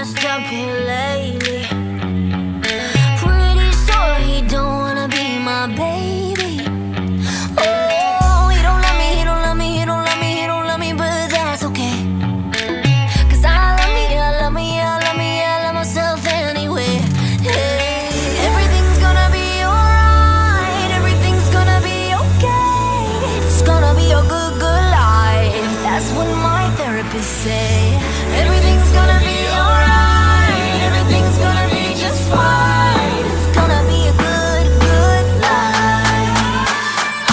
messed up here lately. Pretty sure he don't wanna be my baby. Oh, he don't love me, he don't love me, he don't love me, he don't love me, but that's okay. 'Cause I love me, I love me, I love me, I love myself anyway. Hey, everything's gonna be alright, everything's gonna be okay. It's gonna be a good, good life. That's what my therapist say. Everything's gonna be alright, everything's gonna be just fine. It's gonna be a good, good life.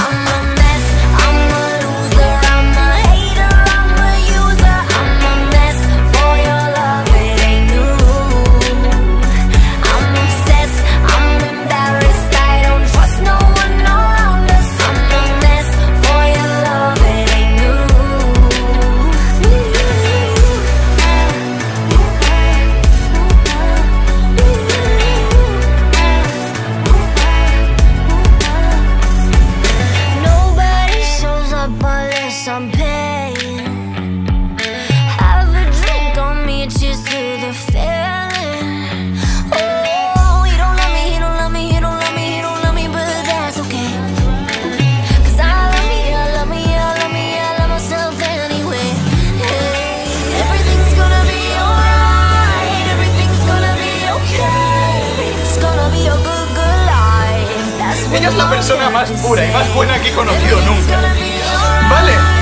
I'm a mess, I'm a loser, I'm a hater, I'm a user. I'm a mess for your love, it ain't new. I'm obsessed, I'm embarrassed, I don't trust no one around us. I'm a mess for your love, it ain't new. Nobody shows up unless I'm paying. Have a drink on me, cheers to the feeling. Oh, he don't love me, he don't love me, he don't love me, he don't love me, but that's okay. 'Cause I love me, I love me, I love me, I love myself anyway. Hey, everything's gonna be alright, everything's gonna be okay. It's gonna be a good, good life. That's what Ella es la my persona más therapist pura y más say. buena que he conocido Everything's nunca. gonna be alright. ¿Vale?